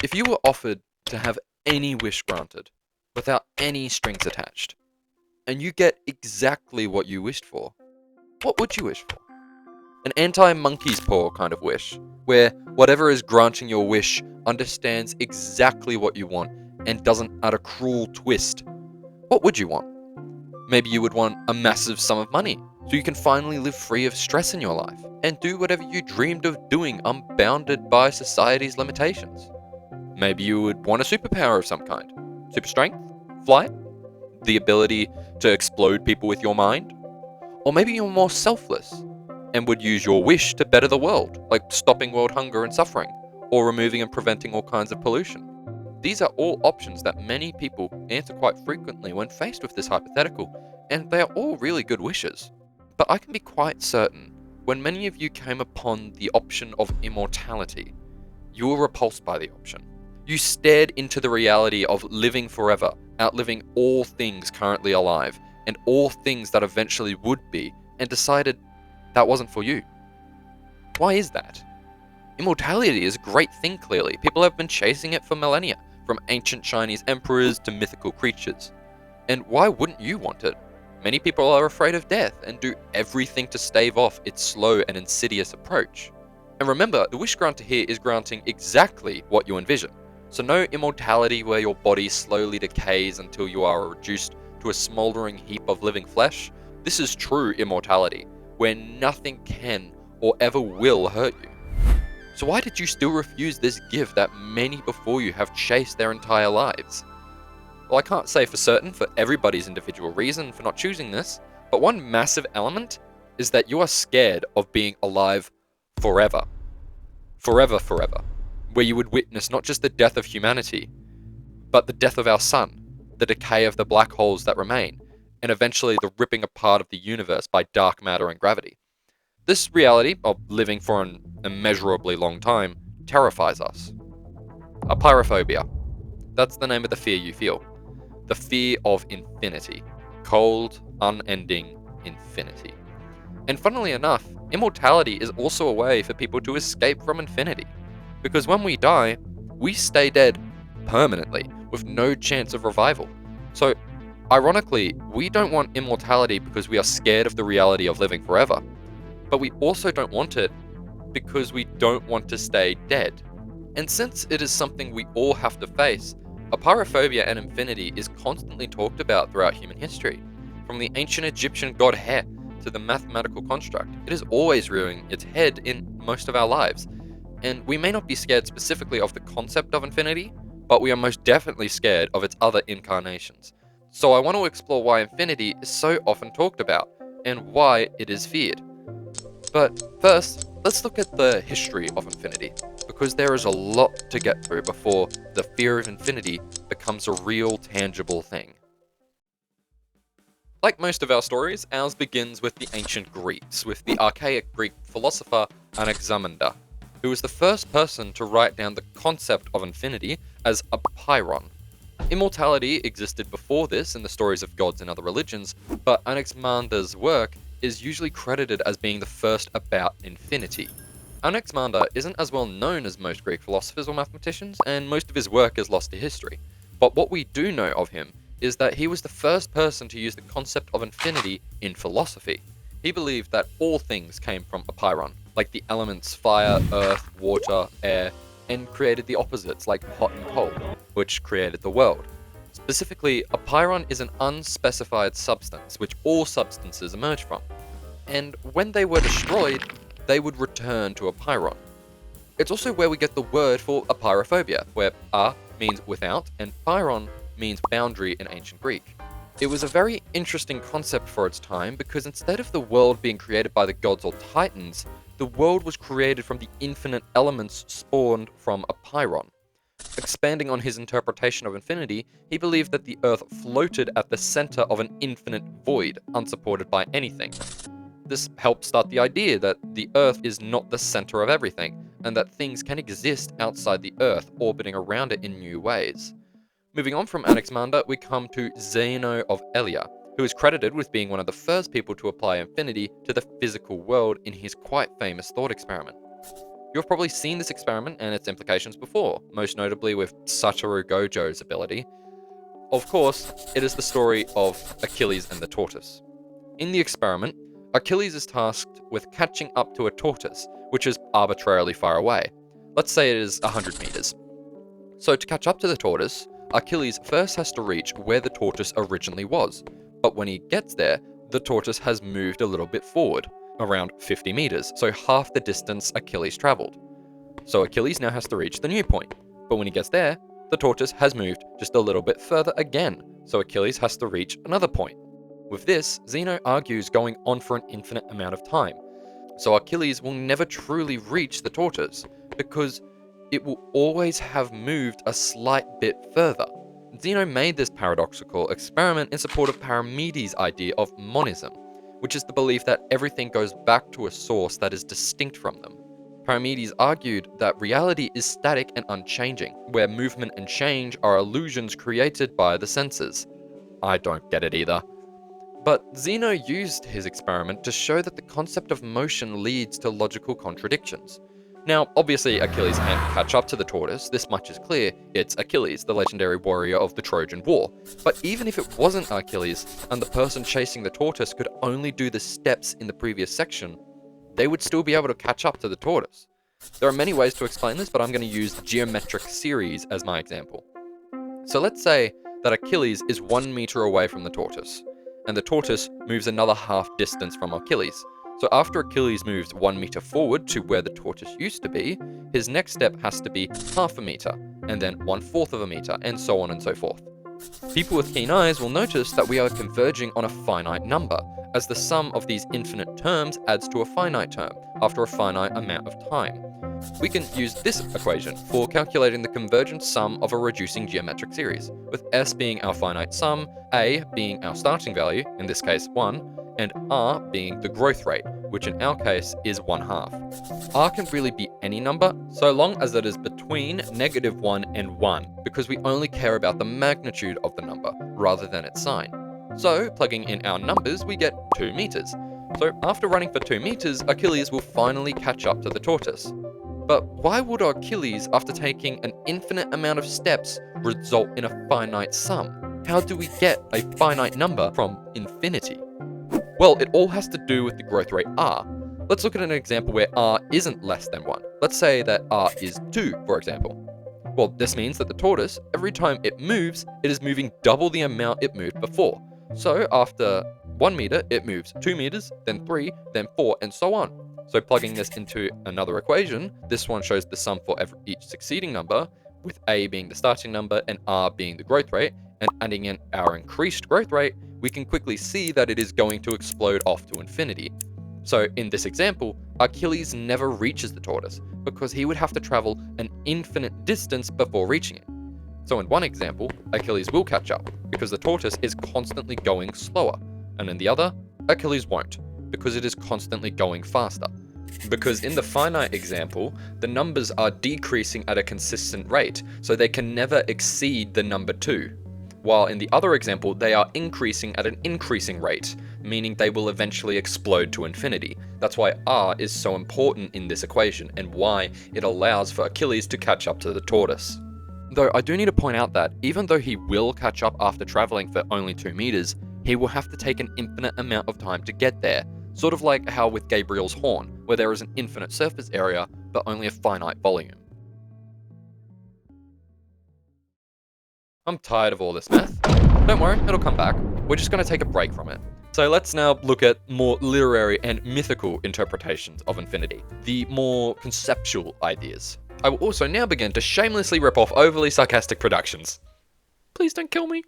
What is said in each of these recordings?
If you were offered to have any wish granted, without any strings attached, and you get exactly what you wished for, what would you wish for? An anti-monkey's paw kind of wish, where whatever is granting your wish understands exactly what you want and doesn't add a cruel twist. What would you want? Maybe you would want a massive sum of money, so you can finally live free of stress in your life, and do whatever you dreamed of doing unbounded by society's limitations. Maybe you would want a superpower of some kind. Super strength? Flight? The ability to explode people with your mind? Or maybe you're more selfless and would use your wish to better the world, like stopping world hunger and suffering, or removing and preventing all kinds of pollution. These are all options that many people answer quite frequently when faced with this hypothetical, and they are all really good wishes. But I can be quite certain, when many of you came upon the option of immortality, you were repulsed by the option. You stared into the reality of living forever, outliving all things currently alive, and all things that eventually would be, and decided that wasn't for you. Why is that? Immortality is a great thing, clearly. People have been chasing it for millennia, from ancient Chinese emperors to mythical creatures. And why wouldn't you want it? Many people are afraid of death and do everything to stave off its slow and insidious approach. And remember, the wish granter here is granting exactly what you envision. So no immortality where your body slowly decays until you are reduced to a smouldering heap of living flesh. This is true immortality, where nothing can or ever will hurt you. So why did you still refuse this gift that many before you have chased their entire lives? Well, I can't say for certain for everybody's individual reason for not choosing this, but one massive element is that you are scared of being alive forever. Forever, forever. Where you would witness not just the death of humanity, but the death of our sun, the decay of the black holes that remain, and eventually the ripping apart of the universe by dark matter and gravity. This reality of living for an immeasurably long time terrifies us. Apeirophobia. That's the name of the fear you feel. The fear of infinity. Cold, unending infinity. And funnily enough, immortality is also a way for people to escape from infinity. Because when we die, we stay dead permanently, with no chance of revival. So, ironically, we don't want immortality because we are scared of the reality of living forever. But we also don't want it because we don't want to stay dead. And since it is something we all have to face, apeirophobia and infinity is constantly talked about throughout human history. From the ancient Egyptian god He to the mathematical construct, it is always rearing its head in most of our lives. And we may not be scared specifically of the concept of infinity, but we are most definitely scared of its other incarnations. So I want to explore why infinity is so often talked about, and why it is feared. But first, let's look at the history of infinity, because there is a lot to get through before the fear of infinity becomes a real, tangible thing. Like most of our stories, ours begins with the ancient Greeks, with the archaic Greek philosopher Anaximander, who was the first person to write down the concept of infinity as a peiron. Immortality existed before this in the stories of gods and other religions, but Anaximander's work is usually credited as being the first about infinity. Anaximander isn't as well known as most Greek philosophers or mathematicians, and most of his work is lost to history. But what we do know of him is that he was the first person to use the concept of infinity in philosophy. He believed that all things came from a peiron, like the elements fire, earth, water, air, and created the opposites like hot and cold, which created the world. Specifically, a peiron is an unspecified substance, which all substances emerge from. And when they were destroyed, they would return to a peiron. It's also where we get the word for apeirophobia, where a means without, and peiron means boundary in ancient Greek. It was a very interesting concept for its time, because instead of the world being created by the gods or titans, the world was created from the infinite elements spawned from a peiron. Expanding on his interpretation of infinity, he believed that the Earth floated at the center of an infinite void, unsupported by anything. This helped start the idea that the Earth is not the center of everything, and that things can exist outside the Earth, orbiting around it in new ways. Moving on from Anaximander, we come to Zeno of Elea, who is credited with being one of the first people to apply infinity to the physical world in his quite famous thought experiment. You've probably seen this experiment and its implications before, most notably with Satoru Gojo's ability. Of course, it is the story of Achilles and the tortoise. In the experiment, Achilles is tasked with catching up to a tortoise, which is arbitrarily far away. Let's say it is 100 meters. So to catch up to the tortoise, Achilles first has to reach where the tortoise originally was. But when he gets there, the tortoise has moved a little bit forward, around 50 meters, so half the distance Achilles traveled. So Achilles now has to reach the new point. But when he gets there, the tortoise has moved just a little bit further again, so Achilles has to reach another point. With this, Zeno argues going on for an infinite amount of time. So Achilles will never truly reach the tortoise, because it will always have moved a slight bit further. Zeno made this paradoxical experiment in support of Parmenides' idea of monism, which is the belief that everything goes back to a source that is distinct from them. Parmenides argued that reality is static and unchanging, where movement and change are illusions created by the senses. I don't get it either. But Zeno used his experiment to show that the concept of motion leads to logical contradictions. Now, obviously Achilles can't catch up to the tortoise, this much is clear. It's Achilles, the legendary warrior of the Trojan War. But even if it wasn't Achilles, and the person chasing the tortoise could only do the steps in the previous section, they would still be able to catch up to the tortoise. There are many ways to explain this, but I'm going to use geometric series as my example. So let's say that Achilles is 1 meter away from the tortoise, and the tortoise moves another half distance from Achilles. So after Achilles moves 1 meter forward to where the tortoise used to be, his next step has to be half a meter, and then 1/4 of a meter, and so on and so forth. People with keen eyes will notice that we are converging on a finite number, as the sum of these infinite terms adds to a finite term after a finite amount of time. We can use this equation for calculating the convergent sum of a reducing geometric series, with S being our finite sum, A being our starting value, in this case 1, and R being the growth rate, which in our case is 1/2. R can really be any number, so long as it is between -1 and 1, because we only care about the magnitude of the number, rather than its sign. So, plugging in our numbers, we get 2 meters. So after running for 2 meters, Achilles will finally catch up to the tortoise. But why would Achilles, after taking an infinite amount of steps, result in a finite sum? How do we get a finite number from infinity? Well, it all has to do with the growth rate R. Let's look at an example where R isn't less than 1. Let's say that R is 2, for example. Well, this means that the tortoise, every time it moves, it is moving double the amount it moved before. So after 1 meter, it moves 2 meters, then 3, then 4, and so on. So plugging this into another equation, this one shows the sum for each succeeding number, with A being the starting number and R being the growth rate, and adding in our increased growth rate, we can quickly see that it is going to explode off to infinity. So in this example, Achilles never reaches the tortoise, because he would have to travel an infinite distance before reaching it. So in one example, Achilles will catch up, because the tortoise is constantly going slower, and in the other, Achilles won't, because it is constantly going faster. Because in the finite example, the numbers are decreasing at a consistent rate, so they can never exceed the number 2. While in the other example, they are increasing at an increasing rate, meaning they will eventually explode to infinity. That's why R is so important in this equation, and why it allows for Achilles to catch up to the tortoise. Though I do need to point out that even though he will catch up after traveling for only 2 meters, he will have to take an infinite amount of time to get there, sort of like how with Gabriel's horn, where there is an infinite surface area, but only a finite volume. I'm tired of all this math. Don't worry, it'll come back. We're just going to take a break from it. So let's now look at more literary and mythical interpretations of infinity, the more conceptual ideas. I will also now begin to shamelessly rip off overly sarcastic productions. Please don't kill me.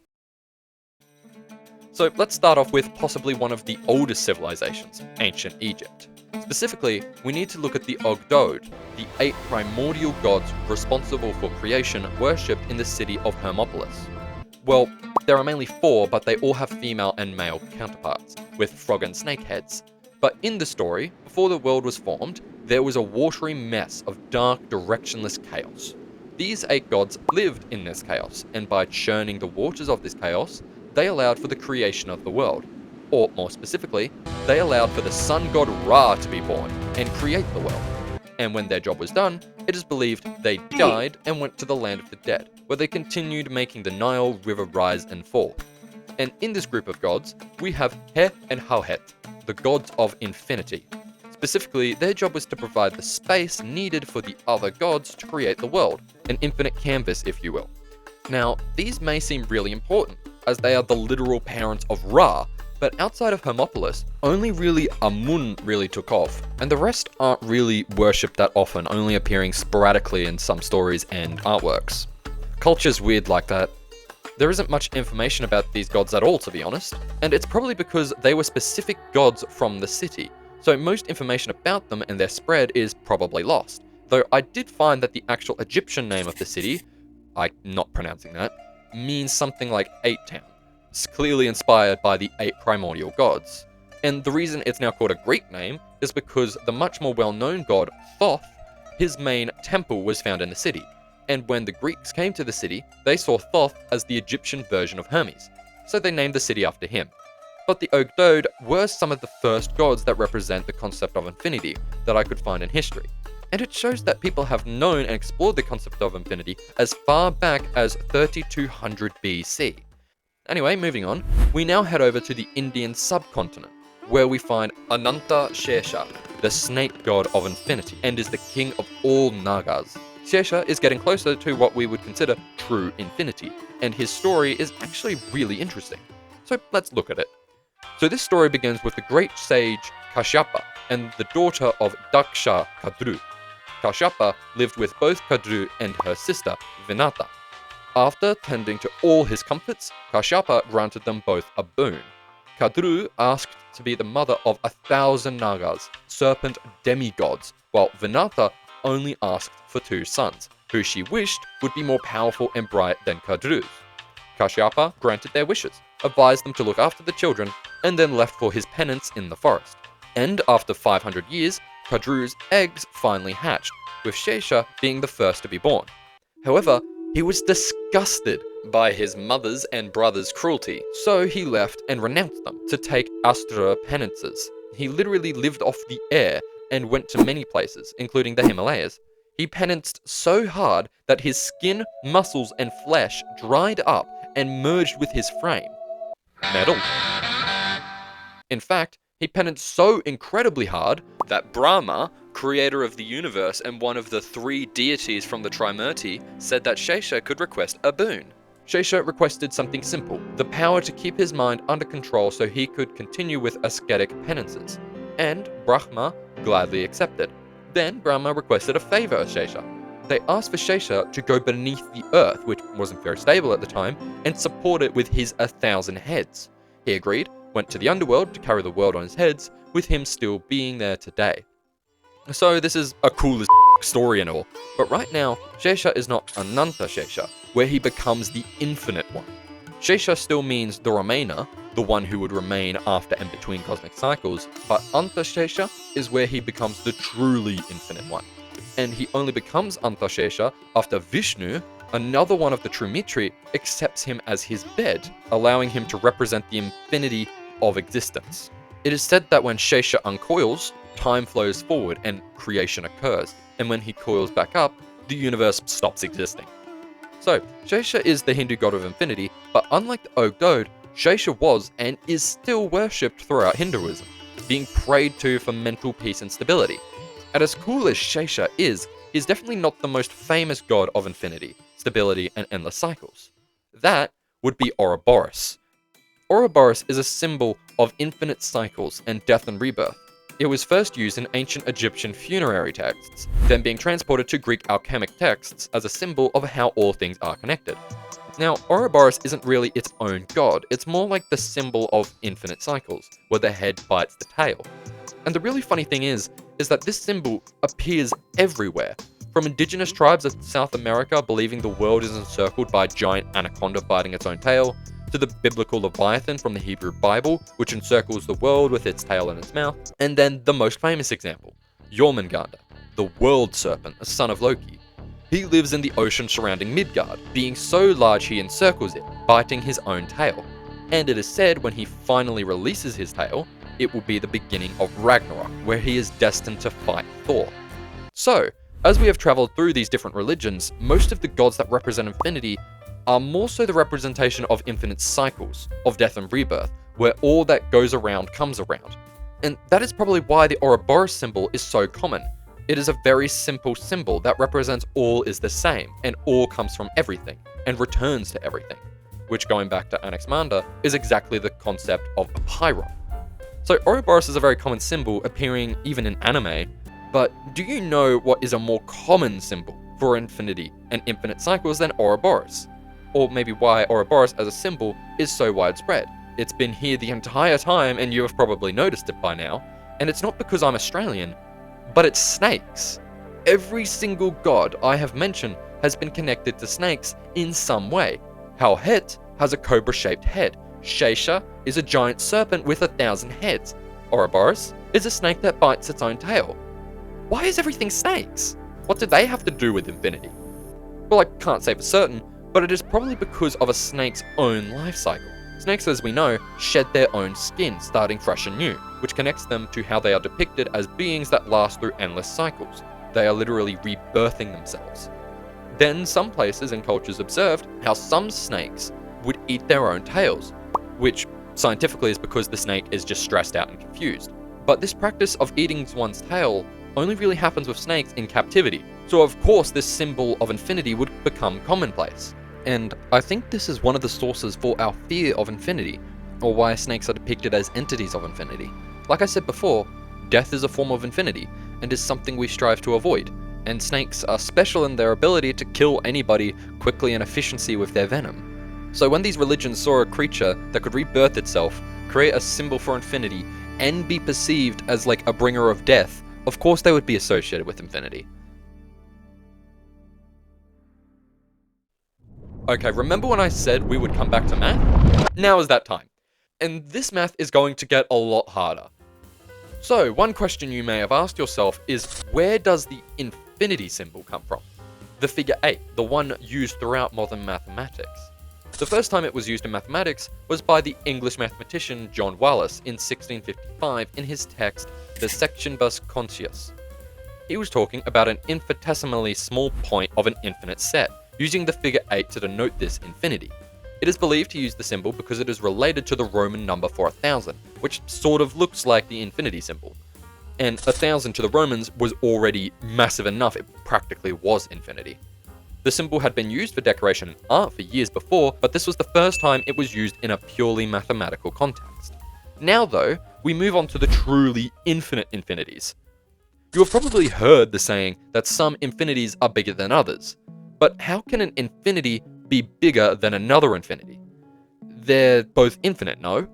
So let's start off with possibly one of the oldest civilizations, ancient Egypt. Specifically, we need to look at the Ogdod, the 8 primordial gods responsible for creation worshipped in the city of Hermopolis. Well, there are mainly 4, but they all have female and male counterparts, with frog and snake heads. But in the story, before the world was formed, there was a watery mess of dark, directionless chaos. These 8 gods lived in this chaos, and by churning the waters of this chaos, they allowed for the creation of the world. Or more specifically, they allowed for the sun god Ra to be born and create the world. and when their job was done, it is believed they died and went to the land of the dead, where they continued making the Nile River rise and fall. And in this group of gods, we have He and Hauhet, the gods of infinity. Specifically, their job was to provide the space needed for the other gods to create the world, an infinite canvas, if you will. Now, these may seem really important, as they are the literal parents of Ra, but outside of Hermopolis, only really Amun really took off, and the rest aren't really worshipped that often, only appearing sporadically in some stories and artworks. Culture's weird like that. There isn't much information about these gods at all, to be honest, and it's probably because they were specific gods from the city, so most information about them and their spread is probably lost. Though I did find that the actual Egyptian name of the city, I'm not pronouncing that, means something like 8 Town. It's clearly inspired by the 8 primordial gods. And the reason it's now called a Greek name is because the much more well-known god, Thoth, his main temple was found in the city. And when the Greeks came to the city, they saw Thoth as the Egyptian version of Hermes, so they named the city after him. But the Ogdode were some of the first gods that represent the concept of infinity that I could find in history. And it shows that people have known and explored the concept of infinity as far back as 3200 BC. Anyway, moving on, we now head over to the Indian subcontinent, where we find Ananta Shesha, the snake god of infinity, and is the king of all Nagas. Shesha is getting closer to what we would consider true infinity, and his story is actually really interesting. So let's look at it. So this story begins with the great sage Kashyapa and the daughter of Daksha Kadru. Kashyapa lived with both Kadru and her sister Vinata. After tending to all his comforts, Kashyapa granted them both a boon. Kadru asked to be the mother of 1,000 Nagas, serpent demigods, while Vinata only asked for 2 sons, who she wished would be more powerful and bright than Kadru's. Kashyapa granted their wishes, advised them to look after the children, and then left for his penance in the forest. And after 500 years, Kadru's eggs finally hatched, with Shesha being the first to be born. However, he was disgusted by his mother's and brother's cruelty, so he left and renounced them to take Astra penances. He literally lived off the air and went to many places, including the Himalayas. He penanced so hard that his skin, muscles, and flesh dried up and merged with his frame. Metal. In fact, he penanced so incredibly hard that Brahma, creator of the universe and one of the 3 deities from the Trimurti, said that Shesha could request a boon. Shesha requested something simple, the power to keep his mind under control so he could continue with ascetic penances. And Brahma gladly accepted. Then Brahma requested a favor of Shesha. They asked for Shesha to go beneath the earth, which wasn't very stable at the time, and support it with his 1,000 heads. He agreed, went to the underworld to carry the world on his heads, with him still being there today. So this is a cool as story and all, but right now, Shesha is not Ananta Shesha, where he becomes the infinite one. Shesha still means the remainer, the one who would remain after and between cosmic cycles, but Anta Shesha is where he becomes the truly infinite one. And he only becomes Anta Shesha after Vishnu, another one of the Trimitri, accepts him as his bed, allowing him to represent the infinity of existence. It is said that when Shesha uncoils, time flows forward and creation occurs, and when he coils back up, the universe stops existing. So, Shesha is the Hindu god of infinity, but unlike the Ogdode, Shesha was and is still worshipped throughout Hinduism, being prayed to for mental peace and stability. And as cool as Shesha is, he's definitely not the most famous god of infinity, stability, and endless cycles. That would be Ouroboros. Ouroboros is a symbol of infinite cycles and death and rebirth. It was first used in ancient Egyptian funerary texts, then being transported to Greek alchemic texts as a symbol of how all things are connected. Now, Ouroboros isn't really its own god, it's more like the symbol of infinite cycles, where the head bites the tail. And the really funny thing is that this symbol appears everywhere, from indigenous tribes of South America believing the world is encircled by a giant anaconda biting its own tail, to the biblical Leviathan from the Hebrew Bible, which encircles the world with its tail and its mouth, and then the most famous example, Jormungandr, the world serpent, a son of Loki. He lives in the ocean surrounding Midgard, being so large he encircles it, biting his own tail. And it is said when he finally releases his tail, it will be the beginning of Ragnarok, where he is destined to fight Thor. So, as we have traveled through these different religions, most of the gods that represent infinity are more so the representation of infinite cycles of death and rebirth, where all that goes around comes around. And that is probably why the Ouroboros symbol is so common. It is a very simple symbol that represents all is the same, and all comes from everything, and returns to everything, which, going back to Anaximander, is exactly the concept of a Pyrrhon. So Ouroboros is a very common symbol appearing even in anime, but do you know what is a more common symbol for infinity and infinite cycles than Ouroboros? Or maybe why Ouroboros as a symbol is so widespread? It's been here the entire time and you have probably noticed it by now, and it's not because I'm Australian, but it's snakes. Every single god I have mentioned has been connected to snakes in some way. Halhet has a cobra-shaped head. Shesha is a giant serpent with 1,000 heads. Ouroboros is a snake that bites its own tail. Why is everything snakes? What do they have to do with infinity? Well, I can't say for certain, but it is probably because of a snake's own life cycle. Snakes, as we know, shed their own skin, starting fresh and new, which connects them to how they are depicted as beings that last through endless cycles. They are literally rebirthing themselves. Then some places and cultures observed how some snakes would eat their own tails, which scientifically is because the snake is just stressed out and confused. But this practice of eating one's tail only really happens with snakes in captivity, so of course this symbol of infinity would become commonplace. And I think this is one of the sources for our fear of infinity, or why snakes are depicted as entities of infinity. Like I said before, death is a form of infinity, and is something we strive to avoid, and snakes are special in their ability to kill anybody quickly and efficiency with their venom. So when these religions saw a creature that could rebirth itself, create a symbol for infinity, and be perceived as like a bringer of death, of course they would be associated with infinity. Okay, remember when I said we would come back to math? Now is that time. And this math is going to get a lot harder. So, one question you may have asked yourself is, where does the infinity symbol come from? The figure 8, the one used throughout modern mathematics. The first time it was used in mathematics was by the English mathematician John Wallis in 1655 in his text, De Sectionibus Conscius. He was talking about an infinitesimally small point of an infinite set, using the figure 8 to denote this infinity. It is believed to use the symbol because it is related to the Roman number for 1,000, which sort of looks like the infinity symbol. And 1,000 to the Romans was already massive enough, it practically was infinity. The symbol had been used for decoration and art for years before, but this was the first time it was used in a purely mathematical context. Now though, we move on to the truly infinite infinities. You have probably heard the saying that some infinities are bigger than others, but how can an infinity be bigger than another infinity? They're both infinite, no?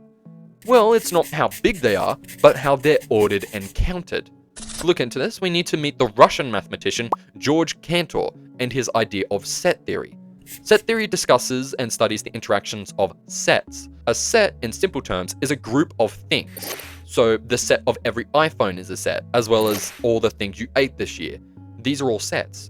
Well, it's not how big they are, but how they're ordered and counted. To look into this, we need to meet the Russian mathematician Georg Cantor and his idea of set theory. Set theory discusses and studies the interactions of sets. A set, in simple terms, is a group of things. So the set of every iPhone is a set, as well as all the things you ate this year. These are all sets.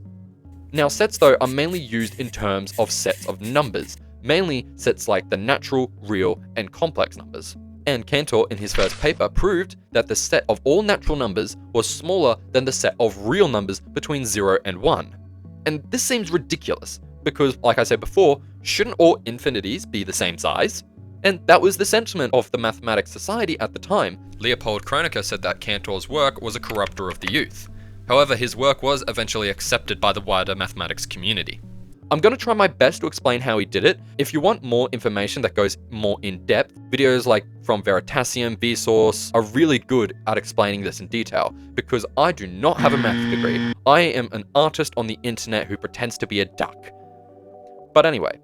Now, sets though are mainly used in terms of sets of numbers, mainly sets like the natural, real, and complex numbers. And Cantor, in his first paper, proved that the set of all natural numbers was smaller than the set of real numbers between 0 and 1. And this seems ridiculous, because, like I said before, shouldn't all infinities be the same size? And that was the sentiment of the Mathematics Society at the time. Leopold Kronecker said that Cantor's work was a corrupter of the youth. However, his work was eventually accepted by the wider mathematics community. I'm going to try my best to explain how he did it. If you want more information that goes more in depth, videos like from Veritasium, Vsauce are really good at explaining this in detail, because I do not have a math degree. I am an artist on the internet who pretends to be a duck. But anyway,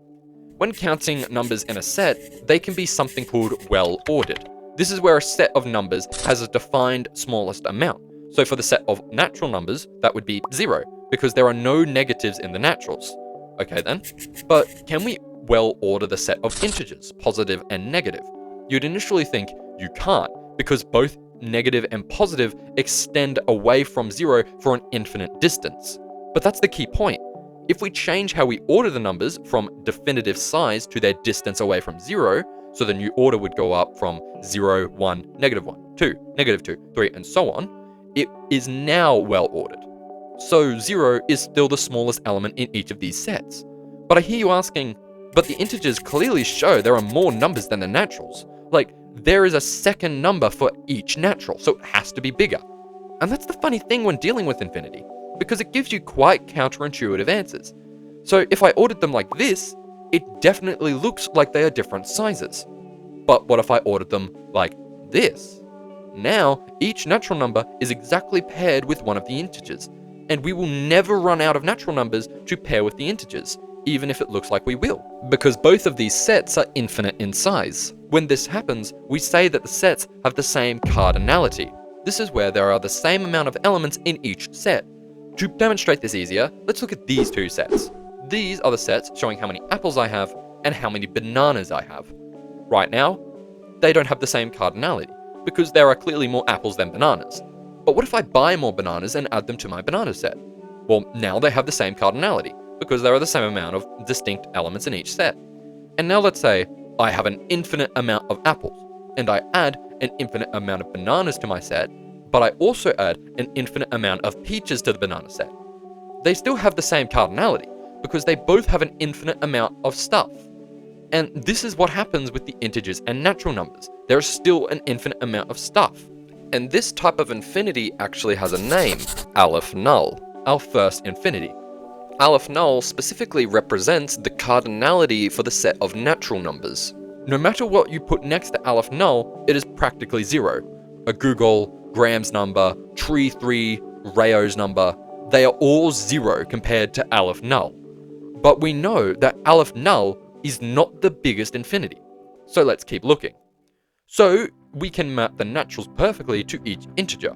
when counting numbers in a set, they can be something called well-ordered. This is where a set of numbers has a defined smallest amount. So for the set of natural numbers, that would be 0, because there are no negatives in the naturals. Okay then, but can we well order the set of integers, positive and negative? You'd initially think you can't, because both negative and positive extend away from 0 for an infinite distance. But that's the key point. If we change how we order the numbers from definitive size to their distance away from 0, so the new order would go up from 0, 1, -1, 2, -2, 3, and so on, it is now well ordered. so 0 is still the smallest element in each of these sets. But I hear you asking, but the integers clearly show there are more numbers than the naturals. Like, there is a second number for each natural, so it has to be bigger. And that's the funny thing when dealing with infinity, because it gives you quite counterintuitive answers. So if I ordered them like this, it definitely looks like they are different sizes. But what if I ordered them like this? Now, each natural number is exactly paired with one of the integers, and we will never run out of natural numbers to pair with the integers, even if it looks like we will, because both of these sets are infinite in size. When this happens, we say that the sets have the same cardinality. This is where there are the same amount of elements in each set. To demonstrate this easier, let's look at these two sets. These are the sets showing how many apples I have and how many bananas I have. Right now, they don't have the same cardinality, because there are clearly more apples than bananas. But what if I buy more bananas and add them to my banana set? Well, now they have the same cardinality, because there are the same amount of distinct elements in each set. And now let's say I have an infinite amount of apples, and I add an infinite amount of bananas to my set, but I also add an infinite amount of peaches to the banana set. They still have the same cardinality, because they both have an infinite amount of stuff. And this is what happens with the integers and natural numbers. There is still an infinite amount of stuff. And this type of infinity actually has a name, Aleph Null, our first infinity. Aleph Null specifically represents the cardinality for the set of natural numbers. No matter what you put next to Aleph Null, it is practically 0. A Google, Graham's number, Tree 3, Rayo's number, they are all 0 compared to Aleph Null. But we know that Aleph Null is not the biggest infinity. So let's keep looking. So we can map the naturals perfectly to each integer.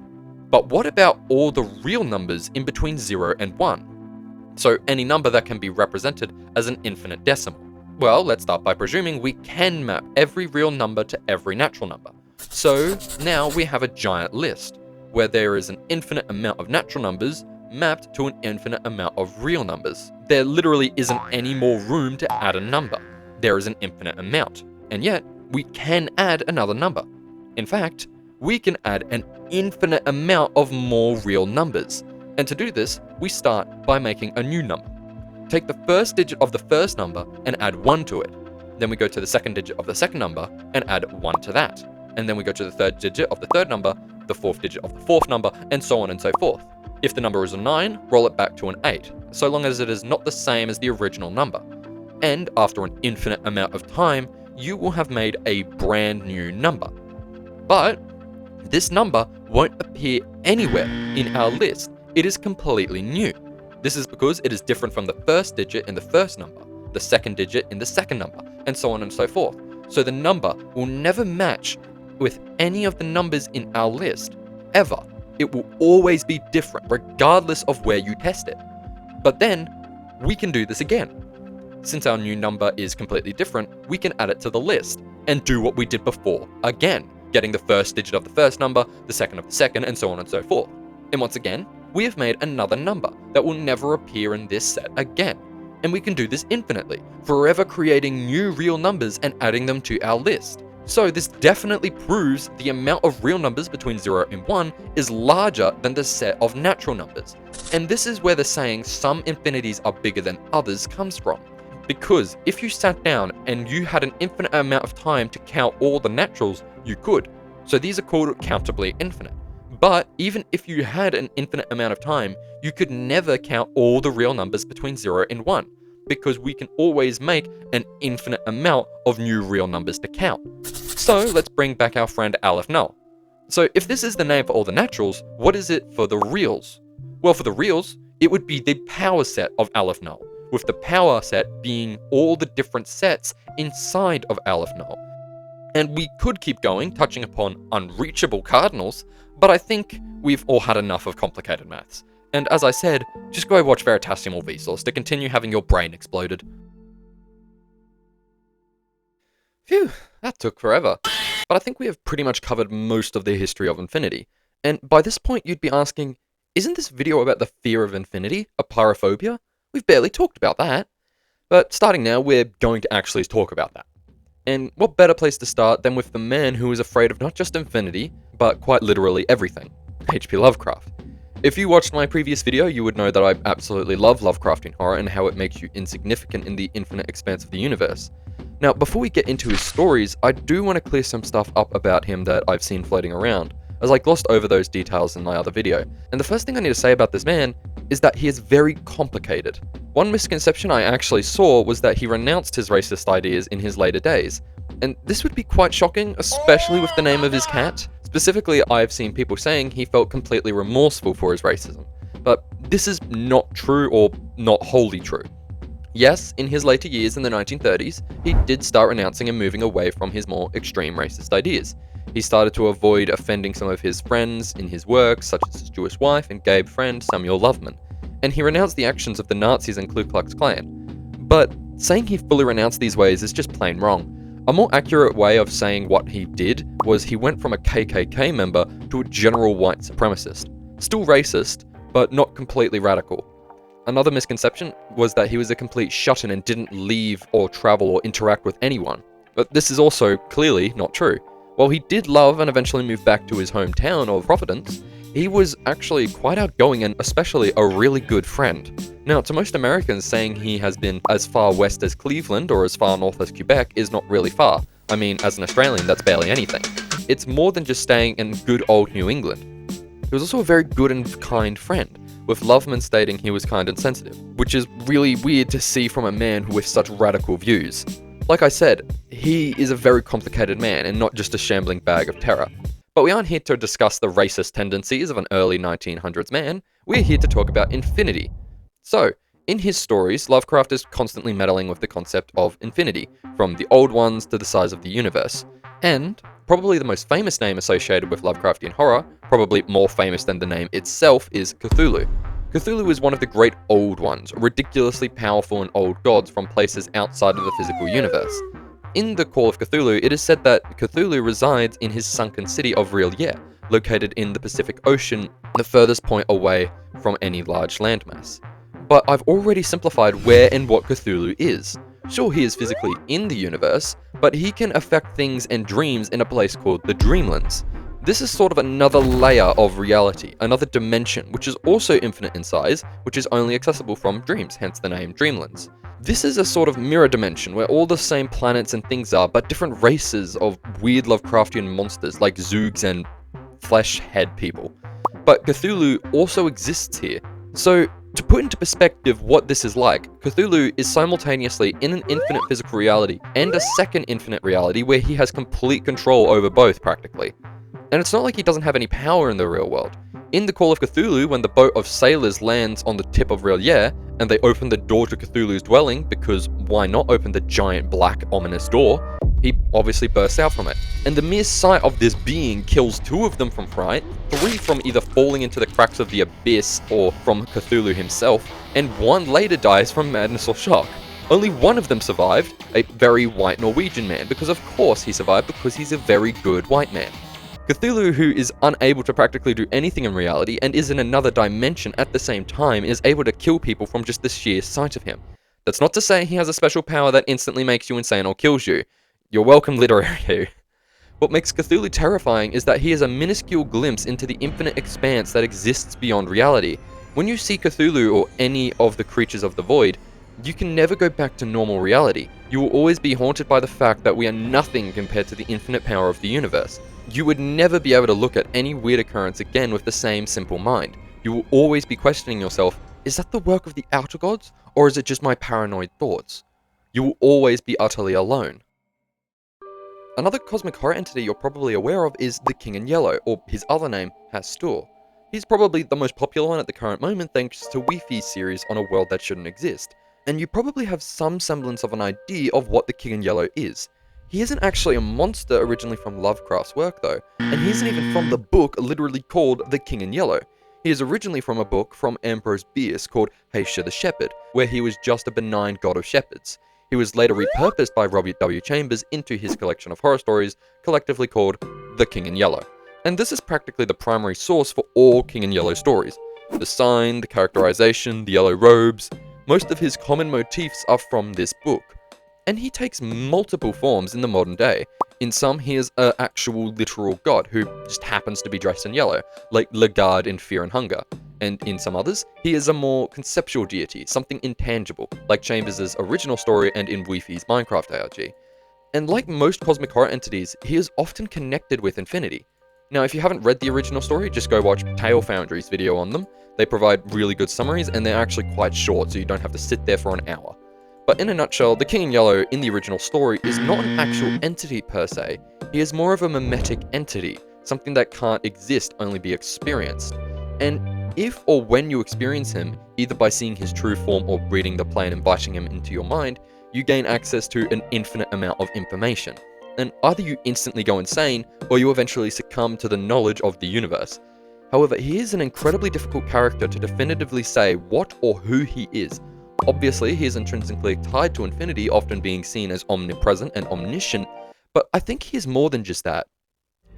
But what about all the real numbers in between 0 and 1? So any number that can be represented as an infinite decimal. Well, let's start by presuming we can map every real number to every natural number. So now we have a giant list, where there is an infinite amount of natural numbers mapped to an infinite amount of real numbers. There literally isn't any more room to add a number. There is an infinite amount, and yet we can add another number. In fact, we can add an infinite amount of more real numbers. And to do this, we start by making a new number. Take the first digit of the first number and add 1 to it. Then we go to the second digit of the second number and add 1 to that. And then we go to the third digit of the third number, the fourth digit of the fourth number, and so on and so forth. If the number is a 9, roll it back to an 8, so long as it is not the same as the original number. And after an infinite amount of time, you will have made a brand new number. But this number won't appear anywhere in our list. It is completely new. This is because it is different from the first digit in the first number, the second digit in the second number, and so on and so forth. So the number will never match with any of the numbers in our list, ever. It will always be different, regardless of where you test it. But then, we can do this again. Since our new number is completely different, we can add it to the list, and do what we did before, again, getting the first digit of the first number, the second of the second, and so on and so forth. And once again, we have made another number that will never appear in this set again. And we can do this infinitely, forever creating new real numbers and adding them to our list. So this definitely proves the amount of real numbers between 0 and 1 is larger than the set of natural numbers. And this is where the saying some infinities are bigger than others comes from. Because if you sat down and you had an infinite amount of time to count all the naturals, you could. So these are called countably infinite. But even if you had an infinite amount of time, you could never count all the real numbers between 0 and 1. Because we can always make an infinite amount of new real numbers to count. So let's bring back our friend Aleph Null. So if this is the name for all the naturals, what is it for the reals? Well, for the reals, it would be the power set of Aleph Null, with the power set being all the different sets inside of Aleph Null. And we could keep going, touching upon unreachable cardinals, but I think we've all had enough of complicated maths. And as I said, just go watch Veritasium or Vsauce to continue having your brain exploded. Phew, that took forever. But I think we have pretty much covered most of the history of infinity. And by this point you'd be asking, isn't this video about the fear of infinity, a pyrophobia? We've barely talked about that. But starting now, we're going to actually talk about that. And what better place to start than with the man who is afraid of not just infinity, but quite literally everything, H.P. Lovecraft. If you watched my previous video, you would know that I absolutely love Lovecraftian horror and how it makes you insignificant in the infinite expanse of the universe. Now, before we get into his stories, I do want to clear some stuff up about him that I've seen floating around, as I glossed over those details in my other video. And the first thing I need to say about this man is that he is very complicated. One misconception I actually saw was that he renounced his racist ideas in his later days. And this would be quite shocking, especially with the name of his cat. Specifically, I've seen people saying he felt completely remorseful for his racism. But this is not true, or not wholly true. Yes, in his later years in the 1930s, he did start renouncing and moving away from his more extreme racist ideas. He started to avoid offending some of his friends in his work, such as his Jewish wife and gay friend Samuel Loveman. And he renounced the actions of the Nazis and Ku Klux Klan. But saying he fully renounced these ways is just plain wrong. A more accurate way of saying what he did was he went from a KKK member to a general white supremacist. Still racist, but not completely radical. Another misconception was that he was a complete shut-in and didn't leave or travel or interact with anyone. But this is also clearly not true. While he did love and eventually move back to his hometown of Providence, he was actually quite outgoing and especially a really good friend. Now, to most Americans, saying he has been as far west as Cleveland or as far north as Quebec is not really far. I mean, as an Australian, that's barely anything. It's more than just staying in good old New England. He was also a very good and kind friend, with Loveman stating he was kind and sensitive, which is really weird to see from a man with such radical views. Like I said, he is a very complicated man and not just a shambling bag of terror. But we aren't here to discuss the racist tendencies of an early 1900s man, we're here to talk about infinity. So, in his stories, Lovecraft is constantly meddling with the concept of infinity, from the old ones to the size of the universe. And probably the most famous name associated with Lovecraftian horror, probably more famous than the name itself, is Cthulhu. Cthulhu is one of the great old ones, ridiculously powerful and old gods from places outside of the physical universe. In the Call of Cthulhu, it is said that Cthulhu resides in his sunken city of R'lyeh, located in the Pacific Ocean, the furthest point away from any large landmass. But I've already simplified where and what Cthulhu is. Sure, he is physically in the universe, but he can affect things and dreams in a place called the Dreamlands. This is sort of another layer of reality, another dimension, which is also infinite in size, which is only accessible from dreams, hence the name Dreamlands. This is a sort of mirror dimension where all the same planets and things are, but different races of weird Lovecraftian monsters like Zoogs and flesh head people. But Cthulhu also exists here. So, to put into perspective what this is like, Cthulhu is simultaneously in an infinite physical reality and a second infinite reality where he has complete control over both, practically. And it's not like he doesn't have any power in the real world. In the Call of Cthulhu, when the boat of sailors lands on the tip of R'lyeh, and they open the door to Cthulhu's dwelling, because why not open the giant black ominous door, he obviously bursts out from it. And the mere sight of this being kills 2 of them from fright, 3 from either falling into the cracks of the abyss or from Cthulhu himself, and 1 later dies from madness or shock. Only 1 of them survived, a very white Norwegian man, because of course he survived because he's a very good white man. Cthulhu, who is unable to practically do anything in reality and is in another dimension at the same time, is able to kill people from just the sheer sight of him. That's not to say he has a special power that instantly makes you insane or kills you. You're welcome, literary. What makes Cthulhu terrifying is that he is a minuscule glimpse into the infinite expanse that exists beyond reality. When you see Cthulhu or any of the creatures of the void, you can never go back to normal reality. You will always be haunted by the fact that we are nothing compared to the infinite power of the universe. You would never be able to look at any weird occurrence again with the same simple mind. You will always be questioning yourself, is that the work of the outer gods, or is it just my paranoid thoughts? You will always be utterly alone. Another cosmic horror entity you're probably aware of is the King in Yellow, or his other name, Hastur. He's probably the most popular one at the current moment thanks to Wi-Fi's series on a world that shouldn't exist. And you probably have some semblance of an idea of what the King in Yellow is. He isn't actually a monster originally from Lovecraft's work though, and he isn't even from the book literally called The King in Yellow. He is originally from a book from Ambrose Bierce called Haysha the Shepherd, where he was just a benign god of shepherds. He was later repurposed by Robert W. Chambers into his collection of horror stories, collectively called The King in Yellow. And this is practically the primary source for all King in Yellow stories. The sign, the characterization, the yellow robes, most of his common motifs are from this book. And he takes multiple forms in the modern day. In some, he is an actual literal god who just happens to be dressed in yellow, like Lagarde in Fear and Hunger. and in some others, he is a more conceptual deity, something intangible, like Chambers' original story and in Wi-Fi's Minecraft ARG. And like most cosmic horror entities, he is often connected with infinity. Now, if you haven't read the original story, just go watch Tale Foundry's video on them. They provide really good summaries, and they're actually quite short, so you don't have to sit there for an hour. But in a nutshell, the King in Yellow in the original story is not an actual entity per se. He is more of a mimetic entity, something that can't exist, only be experienced. And if or when you experience him, either by seeing his true form or reading the play and inviting him into your mind, you gain access to an infinite amount of information. And either you instantly go insane, or you eventually succumb to the knowledge of the universe. However, he is an incredibly difficult character to definitively say what or who he is. Obviously, he is intrinsically tied to infinity, often being seen as omnipresent and omniscient, but I think he is more than just that.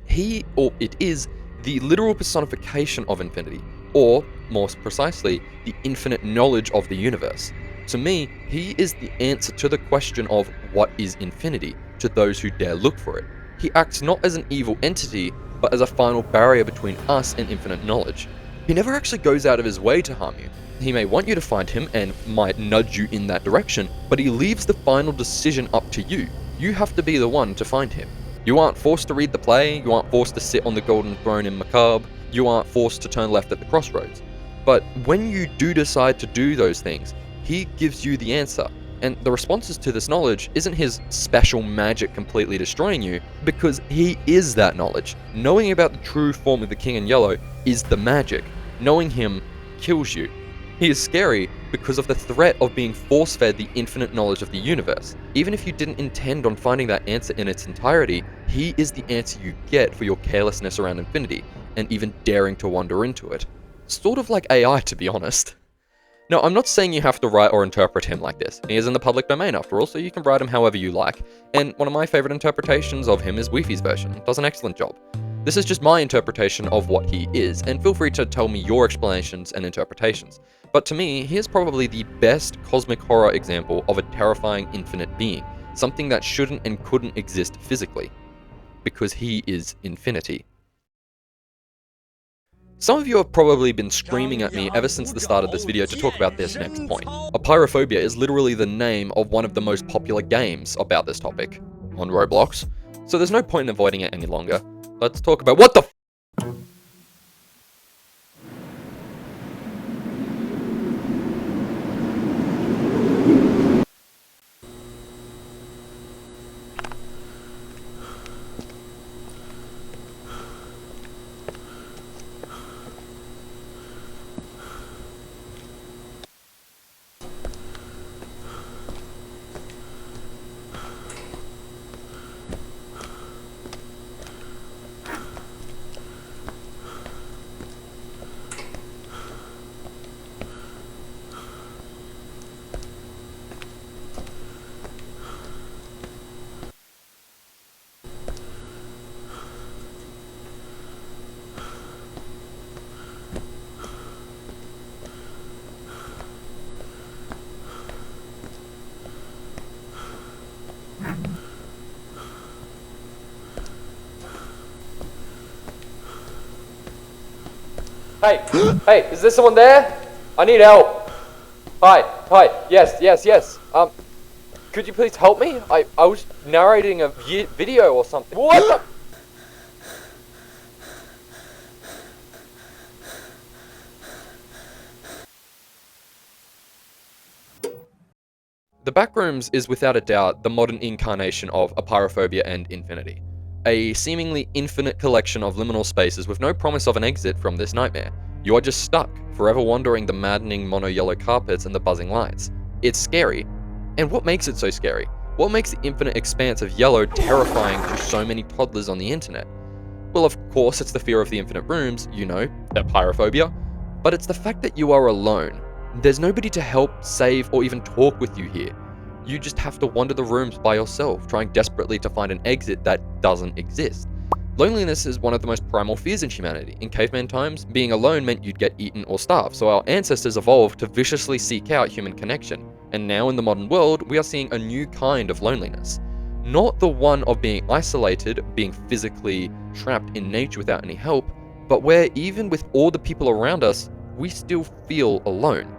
He, or it is, the literal personification of infinity, or, more precisely, the infinite knowledge of the universe. To me, he is the answer to the question of what is infinity, to those who dare look for it. He acts not as an evil entity, but as a final barrier between us and infinite knowledge. He never actually goes out of his way to harm you. He may want you to find him and might nudge you in that direction, but he leaves the final decision up to you. You have to be the one to find him. You aren't forced to read the play, you aren't forced to sit on the golden throne in Macabre, you aren't forced to turn left at the crossroads. But when you do decide to do those things, he gives you the answer. And the responses to this knowledge isn't his special magic completely destroying you, because he is that knowledge. Knowing about the true form of the King in Yellow is the magic. Knowing him kills you. He is scary because of the threat of being force-fed the infinite knowledge of the universe. Even if you didn't intend on finding that answer in its entirety, he is the answer you get for your carelessness around infinity, and even daring to wander into it. Sort of like AI, to be honest. Now, I'm not saying you have to write or interpret him like this. He is in the public domain after all, so you can write him however you like. And one of my favorite interpretations of him is Wi-Fi's version. It does an excellent job. This is just my interpretation of what he is, and feel free to tell me your explanations and interpretations. But to me, he is probably the best cosmic horror example of a terrifying infinite being, something that shouldn't and couldn't exist physically. Because he is infinity. Some of you have probably been screaming at me ever since the start of this video to talk about this next point. Apeirophobia is literally the name of one of the most popular games about this topic on Roblox, so there's no point in avoiding it any longer. Let's talk about what the f***. Hey, hey, is there someone there? I need help. Hi, yes. Could you please help me? I was narrating a video or something. What the? The Backrooms is without a doubt the modern incarnation of apeirophobia and infinity. A seemingly infinite collection of liminal spaces with no promise of an exit from this nightmare. You are just stuck, forever wandering the maddening mono-yellow carpets and the buzzing lights. It's scary. And what makes it so scary? What makes the infinite expanse of yellow terrifying to so many toddlers on the internet? Well, of course, it's the fear of the infinite rooms, you know, apeirophobia, but it's the fact that you are alone. There's nobody to help, save, or even talk with you here. You just have to wander the rooms by yourself, trying desperately to find an exit that doesn't exist. Loneliness is one of the most primal fears in humanity. In caveman times, being alone meant you'd get eaten or starve, so our ancestors evolved to viciously seek out human connection. And now in the modern world, we are seeing a new kind of loneliness. Not the one of being isolated, being physically trapped in nature without any help, but where even with all the people around us, we still feel alone.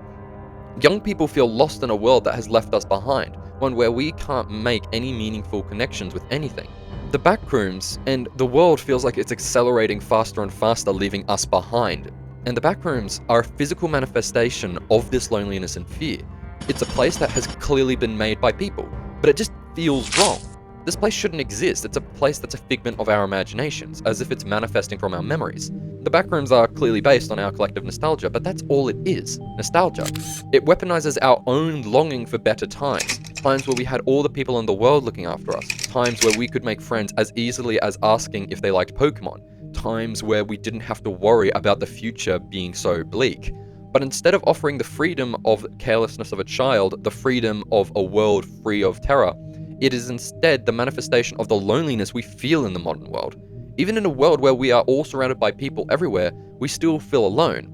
Young people feel lost in a world that has left us behind, one where we can't make any meaningful connections with anything. The Backrooms and the world feels like it's accelerating faster and faster, leaving us behind. And the Backrooms are a physical manifestation of this loneliness and fear. It's a place that has clearly been made by people, but it just feels wrong. This place shouldn't exist. It's a place that's a figment of our imaginations, as if it's manifesting from our memories. The Backrooms are clearly based on our collective nostalgia, but that's all it is, nostalgia. It weaponizes our own longing for better times, times where we had all the people in the world looking after us, times where we could make friends as easily as asking if they liked Pokemon, times where we didn't have to worry about the future being so bleak. But instead of offering the freedom of carelessness of a child, the freedom of a world free of terror, it is instead the manifestation of the loneliness we feel in the modern world. Even in a world where we are all surrounded by people everywhere, we still feel alone.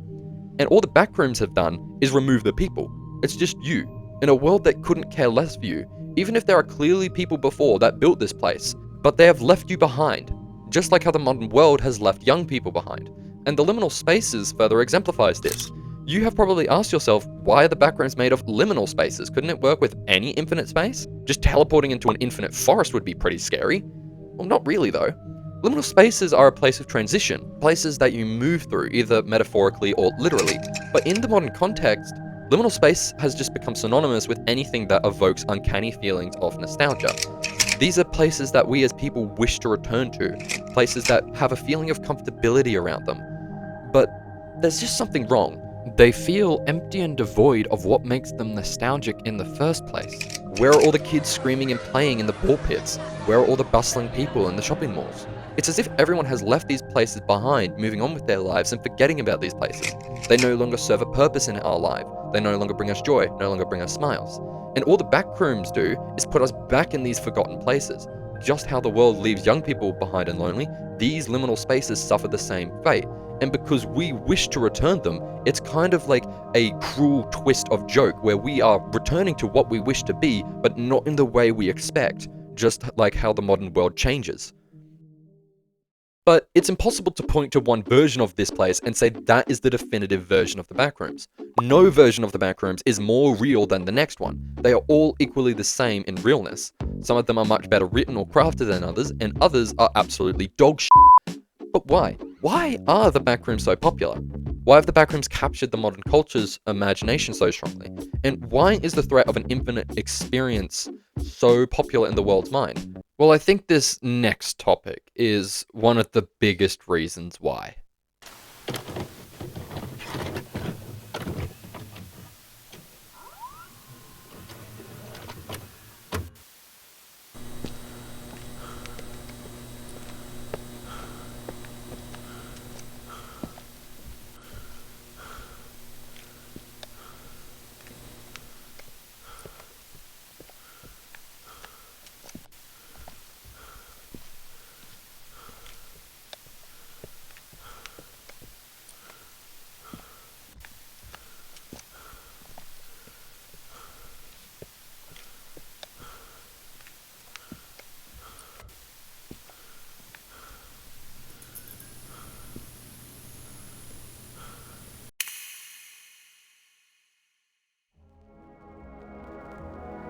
And all the Backrooms have done is remove the people. It's just you. In a world that couldn't care less for you, even if there are clearly people before that built this place, but they have left you behind, just like how the modern world has left young people behind. And the liminal spaces further exemplifies this. You have probably asked yourself, why are the Backrooms made of liminal spaces? Couldn't it work with any infinite space? Just teleporting into an infinite forest would be pretty scary. Well, not really though. Liminal spaces are a place of transition, places that you move through, either metaphorically or literally. But in the modern context, liminal space has just become synonymous with anything that evokes uncanny feelings of nostalgia. These are places that we as people wish to return to, places that have a feeling of comfortability around them. But there's just something wrong. They feel empty and devoid of what makes them nostalgic in the first place. Where are all the kids screaming and playing in the ball pits? Where are all the bustling people in the shopping malls? It's as if everyone has left these places behind, moving on with their lives and forgetting about these places. They no longer serve a purpose in our life. They no longer bring us joy, no longer bring us smiles. And all the Backrooms do is put us back in these forgotten places. Just how the world leaves young people behind and lonely, these liminal spaces suffer the same fate. And because we wish to return them, it's kind of like a cruel twist of joke where we are returning to what we wish to be, but not in the way we expect, just like how the modern world changes. But it's impossible to point to one version of this place and say that is the definitive version of the Backrooms. No version of the Backrooms is more real than the next one. They are all equally the same in realness. Some of them are much better written or crafted than others, and others are absolutely dog shit. But why? Why are the Backrooms so popular? Why have the Backrooms captured the modern culture's imagination so strongly? And why is the threat of an infinite experience so popular in the world's mind? Well, I think this next topic is one of the biggest reasons why.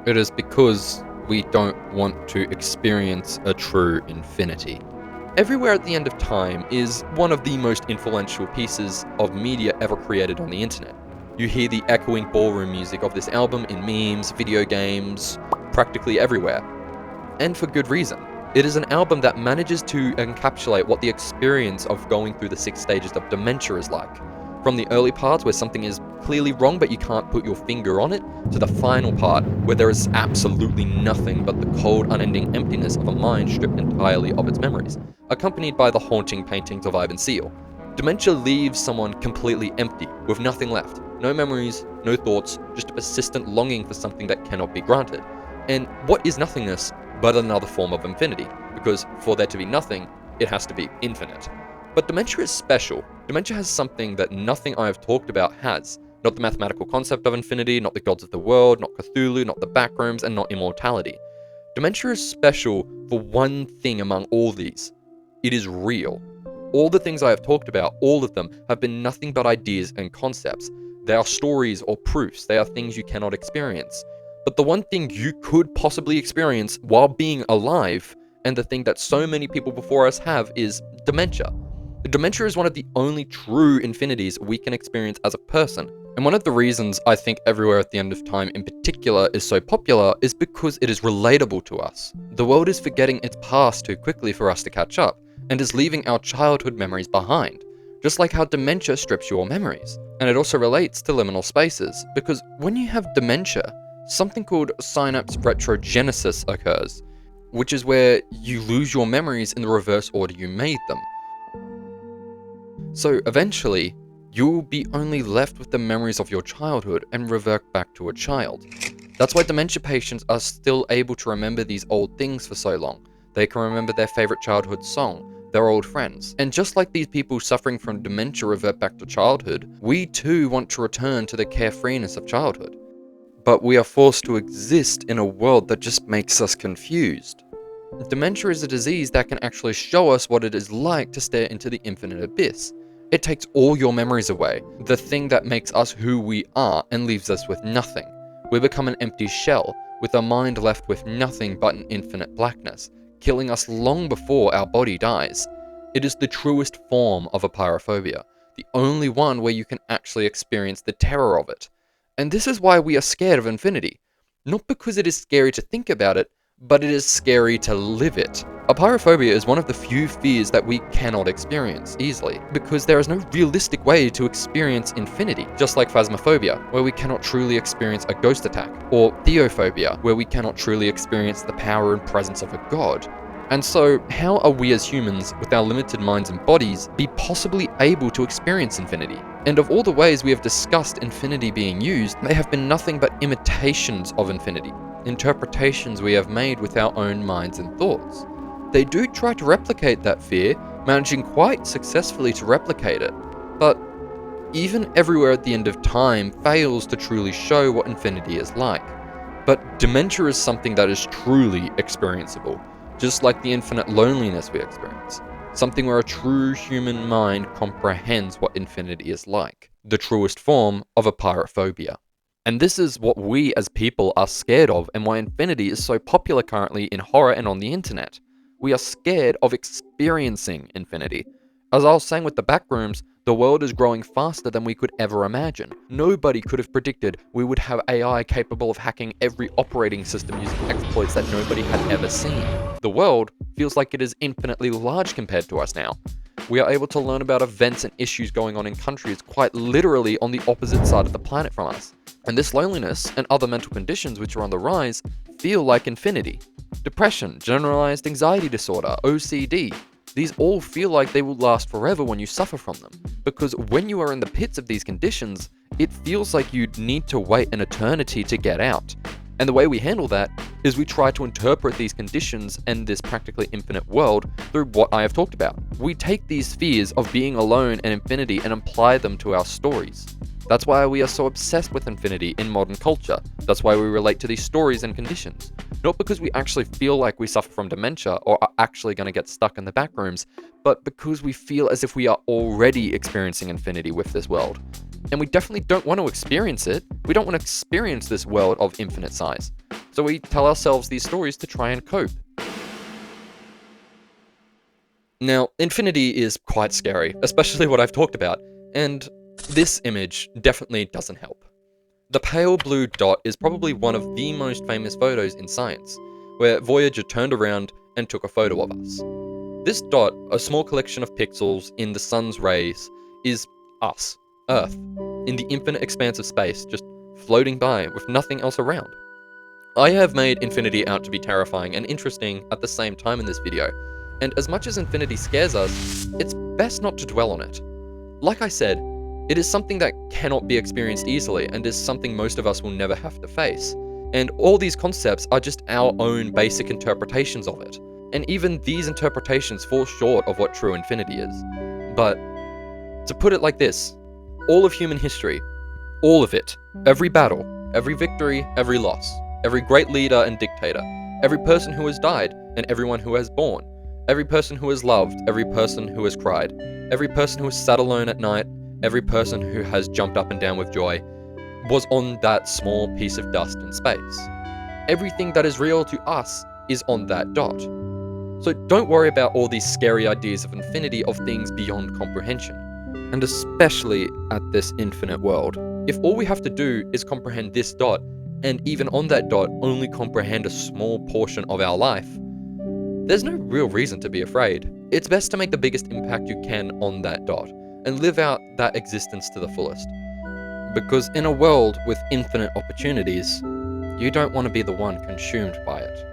It is because we don't want to experience a true infinity. Everywhere at the End of Time is one of the most influential pieces of media ever created on the internet. You hear the echoing ballroom music of this album in memes, video games, practically everywhere. And for good reason. It is an album that manages to encapsulate what the experience of going through the 6 stages of dementia is like. From the early parts where something is clearly wrong but you can't put your finger on it, to the final part where there is absolutely nothing but the cold, unending emptiness of a mind stripped entirely of its memories, accompanied by the haunting paintings of Ivan Seal. Dementia leaves someone completely empty, with nothing left. No memories, no thoughts, just a persistent longing for something that cannot be granted. And what is nothingness but another form of infinity? Because for there to be nothing, it has to be infinite. But dementia is special. Dementia has something that nothing I have talked about has. Not the mathematical concept of infinity, not the gods of the world, not Cthulhu, not the Backrooms, and not immortality. Dementia is special for one thing among all these. It is real. All the things I have talked about, all of them, have been nothing but ideas and concepts. They are stories or proofs. They are things you cannot experience. But the one thing you could possibly experience while being alive, and the thing that so many people before us have, is dementia. Dementia is one of the only true infinities we can experience as a person. And one of the reasons I think Everywhere at the End of Time in particular is so popular is because it is relatable to us. The world is forgetting its past too quickly for us to catch up, and is leaving our childhood memories behind, just like how dementia strips your memories. And it also relates to liminal spaces, because when you have dementia, something called synapse retrogenesis occurs, which is where you lose your memories in the reverse order you made them. So eventually, you'll be only left with the memories of your childhood and revert back to a child. That's why dementia patients are still able to remember these old things for so long. They can remember their favorite childhood song, their old friends. And just like these people suffering from dementia revert back to childhood, we too want to return to the carefreeness of childhood. But we are forced to exist in a world that just makes us confused. Dementia is a disease that can actually show us what it is like to stare into the infinite abyss. It takes all your memories away, the thing that makes us who we are, and leaves us with nothing. We become an empty shell, with a mind left with nothing but an infinite blackness, killing us long before our body dies. It is the truest form of apeirophobia, the only one where you can actually experience the terror of it. And this is why we are scared of infinity. Not because it is scary to think about it, but it is scary to live it. Apeirophobia is one of the few fears that we cannot experience easily, because there is no realistic way to experience infinity, just like phasmophobia, where we cannot truly experience a ghost attack, or theophobia, where we cannot truly experience the power and presence of a god. And so, how are we as humans, with our limited minds and bodies, be possibly able to experience infinity? And of all the ways we have discussed infinity being used, they have been nothing but imitations of infinity, interpretations we have made with our own minds and thoughts. They do try to replicate that fear, managing quite successfully to replicate it, but even Everywhere at the End of Time fails to truly show what infinity is like. But dementia is something that is truly experienceable, just like the infinite loneliness we experience, something where a true human mind comprehends what infinity is like, the truest form of apeirophobia. And this is what we as people are scared of, and why infinity is so popular currently in horror and on the internet. We are scared of experiencing infinity. As I was saying with the Backrooms, the world is growing faster than we could ever imagine. Nobody could have predicted we would have AI capable of hacking every operating system using exploits that nobody had ever seen. The world feels like it is infinitely large compared to us now. We are able to learn about events and issues going on in countries quite literally on the opposite side of the planet from us. And this loneliness and other mental conditions which are on the rise feel like infinity. Depression, generalized anxiety disorder, OCD, these all feel like they will last forever when you suffer from them. Because when you are in the pits of these conditions, it feels like you'd need to wait an eternity to get out. And the way we handle that is we try to interpret these conditions and this practically infinite world through what I have talked about. We take these fears of being alone and infinity and apply them to our stories. That's why we are so obsessed with infinity in modern culture. That's why we relate to these stories and conditions. Not because we actually feel like we suffer from dementia or are actually going to get stuck in the backrooms, but because we feel as if we are already experiencing infinity with this world. And we definitely don't want to experience it. We don't want to experience this world of infinite size. So we tell ourselves these stories to try and cope. Now, infinity is quite scary, especially what I've talked about, and this image definitely doesn't help. The pale blue dot is probably one of the most famous photos in science, where Voyager turned around and took a photo of us. This dot, a small collection of pixels in the sun's rays, is us, Earth, in the infinite expanse of space, just floating by with nothing else around. I have made infinity out to be terrifying and interesting at the same time in this video, and as much as infinity scares us, it's best not to dwell on it. Like I said, it is something that cannot be experienced easily and is something most of us will never have to face. And all these concepts are just our own basic interpretations of it. And even these interpretations fall short of what true infinity is. But to put it like this, all of human history, all of it, every battle, every victory, every loss, every great leader and dictator, every person who has died and everyone who has born, Every person who has loved, every person who has cried, every person who has sat alone at night, every person who has jumped up and down with joy, was on that small piece of dust in space. Everything that is real to us is on that dot. So don't worry about all these scary ideas of infinity, of things beyond comprehension. And especially at this infinite world. If all we have to do is comprehend this dot, and even on that dot only comprehend a small portion of our life, there's no real reason to be afraid. It's best to make the biggest impact you can on that dot, and live out that existence to the fullest. Because in a world with infinite opportunities, you don't want to be the one consumed by it.